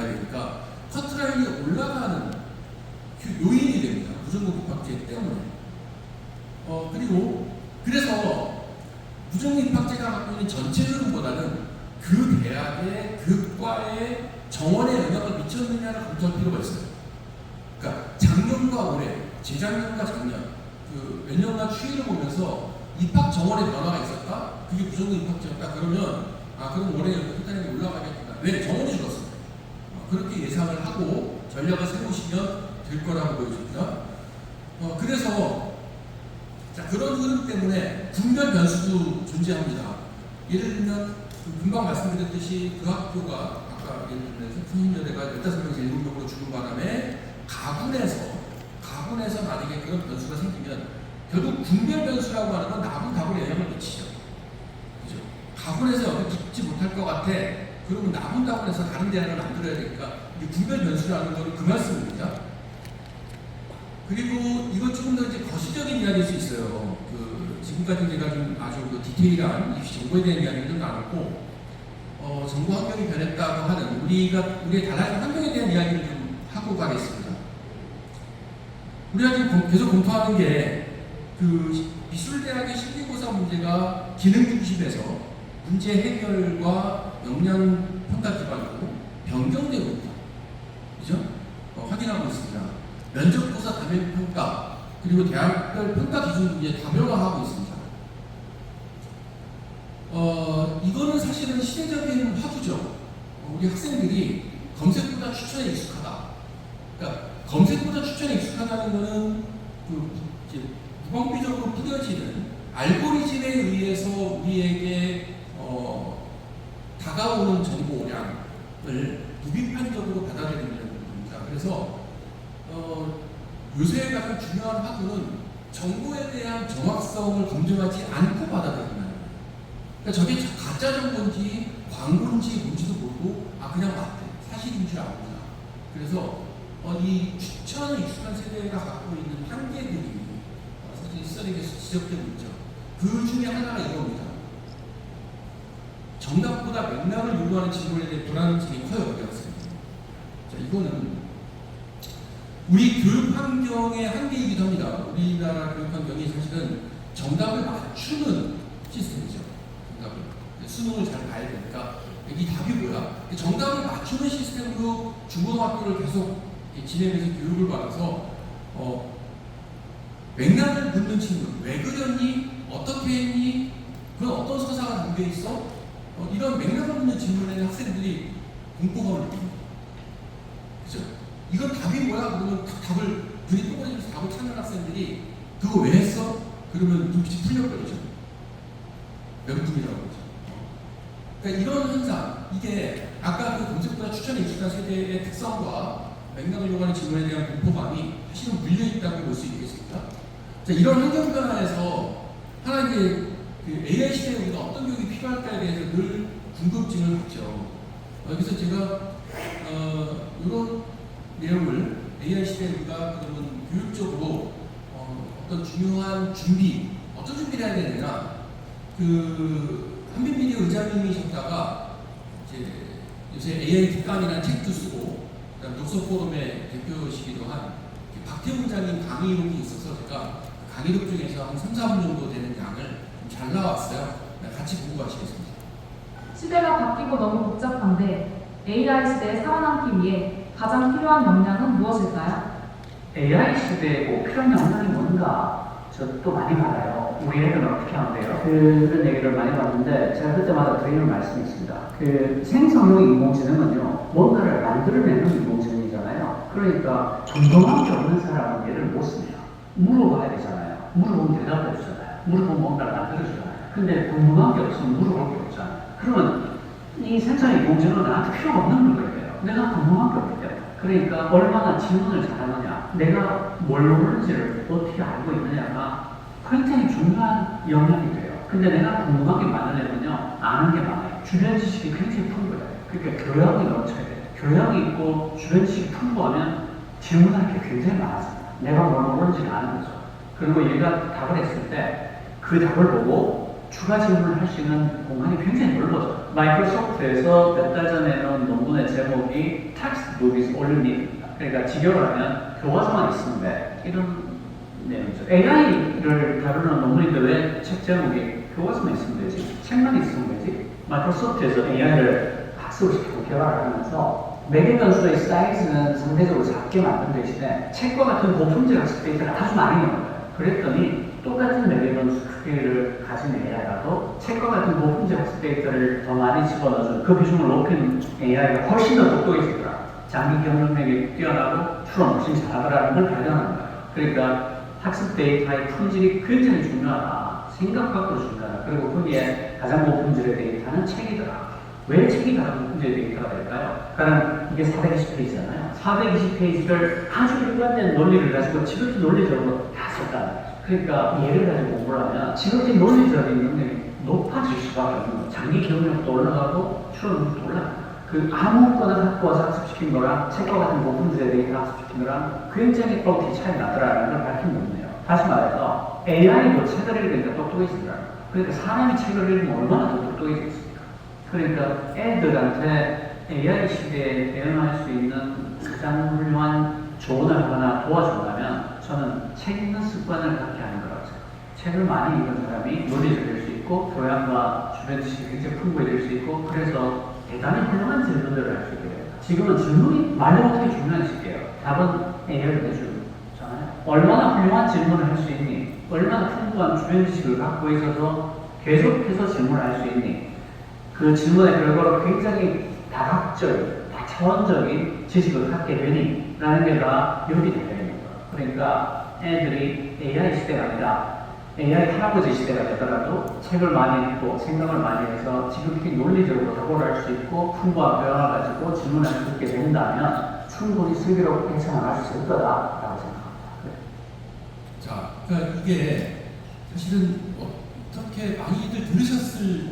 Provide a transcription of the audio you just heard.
가야 되니까 커트라인이 올라가는 요인이 됩니다. 부정급 입학제 때문에. 그리고 그래서 부정급 입학제가 갖고 있는 전체 흐름보다는 그 대학의 그 과의 정원에 영향을 미쳤느냐를 검토할 필요가 있어요. 그러니까 작년과 올해, 재작년과 작년 몇 년간 추이를 보면서 입학 정원의 변화가 있었다? 그게 부정급 입학제였다? 그러면 그럼 올해 커트라인이 올라가겠구나. 왜? 정원이 줄었습니다. 그렇게 예상을 하고 전략을 세우시면 될 거라고 보여집니다. 그래서 그런 흐름 때문에 분별 변수도 존재합니다. 예를 들면 금방 말씀드렸듯이 그 학교가 아까 예를 들면 성인여대가 15명에서 7명으로 죽은 바람에 가군에서 만약에 그런 변수가 생기면 결국 분별 변수라고 하는 건 남은 답을 영향을 미치죠. 그죠? 가군에서 여기 붙지 못할 것 같아. 그러면 남은 답을해서 다른 대안을 만들어야 되니까 이 분별 변수라는 건 그 말씀입니다. 그리고 이건 조금 더 이제 거시적인 이야기일 수 있어요. 지금까지 제가 좀 아주 디테일한 입시 정보에 대한 이야기를 좀 나눴고, 정보 환경이 변했다고 하는 우리의 달라진 환경에 대한 이야기를 좀 하고 가겠습니다. 우리가 지금 계속 검토하는 게 미술대학의 실기고사 문제가 기능 중심에서 문제 해결과 역량 평가 기반으로 변경되고 있다. 그죠? 확인하고 있습니다. 면접고사 단면 평가 그리고 대학별 평가 기준도 이제 다변화하고 있습니다. 이거는 사실은 시대적인 화두죠. 우리 학생들이 검색보다 추천에 익숙하다. 그러니까 검색보다 추천에 익숙하다는 거는 무방비적으로 뿌려지는 알고리즘에 의해서 우리에게 다가오는 정보량을 무비판적으로 받아들이는 겁니다. 그래서 요새 가장 중요한 화두는 정보에 대한 정확성을 검증하지 않고 받아들이는 거예요. 그러니까 저게 가짜 정보인지 광고인지 뭔지도 모르고 그냥 맞대. 사실인 줄 압니다. 그래서 이 추천에 익숙한 세대가 갖고 있는 한계들이 사실 시설에게서 지적되고 있죠. 그 중에 하나가 이겁니다. 정답보다 맥락을 요구하는 질문에 대한 불안증이 커요. 우리 학생들. 이거는 우리 교육 환경의 한계이기도 합니다. 우리나라 교육 환경이 사실은 정답을 맞추는 시스템이죠. 수능을 잘 봐야 되니까 이 답이 뭐야? 정답을 맞추는 시스템으로 중고등학교를 계속 진행해서 교육을 받아서 맥락을 묻는 질문, 왜 그렸니? 어떻게 했니? 그건 어떤 서사가 담겨 있어? 이런 맥락을 묻는 질문에는 학생들이 공포감을 느낍니다. 그죠? 이건 답이 뭐야? 그러면 답을 눈이 동그라져서 답을 찾는 학생들이 그거 왜 했어? 그러면 눈빛이 풀려버리죠. 멘붕이라고 그러죠. 그러니까 이런 현상, 이게 아까 검색보다 추천에 익숙한 세대의 특성과 맥락을 요구하는 질문에 대한 공포감이 사실은 물려있다고 볼 수 있겠습니다. 이런 환경 변화에서 하나의 AI 시대에 우리가 어떤 교육이 필요할까에 대해서 늘 궁금증을 갖죠. 그래서 제가 이런 내용을 AI 시대에 우리가 그러면 교육적으로 어떤 중요한 준비, 어떤 준비를 해야 되느냐, 한빈미디어 의장님이셨다가 이제 요새 AI 특강이라는 책도 쓰고 그다음 독서 포럼의 대표시기도 한 박태훈 장님 강의록이 있어서 제가 강의록 중에서 한 3, 4분 정도 되는 양을 잘 나왔어요. 같이 보고 가시겠습니다. 시대가 바뀌고 너무 복잡한데 AI 시대에 살아남기 위해 가장 필요한 역량은 무엇일까요? AI 시대에 꼭 필요한 역량이 뭔가 저도 많이 받아요. 우리 애들은 어떻게 하는데요? 그런 얘기를 많이 받는데 제가 그때마다 드리는 말씀이 있습니다. 생성형 인공지능은요, 뭔가를 만들어내는 인공지능이잖아요. 그러니까 존경한 게 없는 사람은 얘를 못 씁니다. 물어봐야 되잖아요. 물어보면 대답해 주잖아요. 물어보면 뭔가를 만들어주잖아요. 근데 궁금한 게 없으면 물어볼 게 없잖아요. 그러면 이 생성형 인공지능은 나한테 필요가 없는 거예요. 내가 궁금한 게 없기 때문에. 그러니까 얼마나 질문을 잘하느냐, 내가 뭘 모르는지를 어떻게 알고 있느냐가 굉장히 중요한 영역이 돼요. 근데 내가 궁금한 게 많으려면요, 아는 게 많아요. 주변 지식이 굉장히 풍부해요. 그러니까 교양이 넘쳐야 돼요. 교양이 있고 주변 지식이 풍부하면 질문할 게 굉장히 많아집니다. 내가 뭘 모르는지를 아는 거죠. 그리고 얘가 답을 했을 때 그 답을 보고 추가 질문을 할 수 있는 공간이 굉장히 넓어져요. 마이크로소프트에서 몇 달 전에 넣은 논문의 제목이 Textbook is all you need. 그러니까 직역을 하면 교과서만 있으면 돼. 이런 내용이죠. AI를 다루는 논문인데 왜 책 제목이 교과서만 있으면 되지? 책만 있으면 되지? 마이크로소프트에서 AI를 학습을 시키고 개발을 하면서 매개 변수의 사이즈는 상대적으로 작게 만든 대신에 책과 같은 고품질 학습 데이터를 아주 많이 넣은 거예요. 그랬더니 똑같은 매개 변수 크기를 가진 AI라도 책과 같은 고품질 학습 데이터를 더 많이 집어넣어준 그 비중을 높인 AI가 훨씬 더 똑똑해지더라. 장기 경험력이 뛰어나고 추론 훨씬 잘하더라는 걸 발견한 거예요. 그러니까 학습 데이터의 품질이 굉장히 중요하다. 생각 밖으로 중요하다. 그리고 거기에 가장 고품질의 데이터는 책이더라. 왜 책이 가장 고품질의 데이터가 될까요? 그러니까 이게 420페이지잖아요. 420페이지를 아주 일관된 논리를 가지고 지극히 논리적으로 다 썼다는 거죠. 그러니까 얘를 가지고 공부를 하면 지극히 논리적인 능력이 높아질 수밖에 없는 거예요. 장기 기억력도 올라가고 추론력도 올라가요. 그 아무거나 갖고 와서 학습시킨 거랑 책과 같은 고품질의 데이터 학습시킨 거랑 굉장히 퀄리티 차이 나더라는 걸 밝힌 거네요. 다시 말해서 AI도 책을 읽으니까 똑똑해지더라고요. 그러니까 사람이 책을 읽으면 얼마나 더 똑똑해지겠습니까? 그러니까 애들한테 AI 시대에 대응할 수 있는 가장 훌륭한 조언을 하거나 도와준다면 저는 책 읽는 습관을 갖게 하는 거라고 생각해요. 책을 많이 읽은 사람이 논리적일 수 있고 교양과 주변 지식이 굉장히 풍부해질 수 있고 그래서 대단히 훌륭한 질문들을 할 수 있게 돼요. 지금은 질문이 말도 못하게 중요한 시기예요. 답은 AI를 내주잖아요. 얼마나 훌륭한 질문을 할 수 있니? 얼마나 풍부한 주변 지식을 갖고 있어서 계속해서 질문을 할 수 있니? 그 질문의 결과로 굉장히 다각적인, 다차원적인 지식을 갖게 되니? 라는 게 다 여기 달려있는 거예요. 그러니까 애들이 AI 시대가 아니라 AI 할아버지 시대가 되더라도 책을 많이 읽고 생각을 많이 해서 지극히 논리적으로 답을 할 수 있고 풍부한 교양을 가지고 질문을 할 수 있게 된다면 충분히 슬기롭게 해쳐나갈 수 있을 거다라고 생각합니다. 자, 그러니까 이게 사실은 어떻게 많이들 들으셨을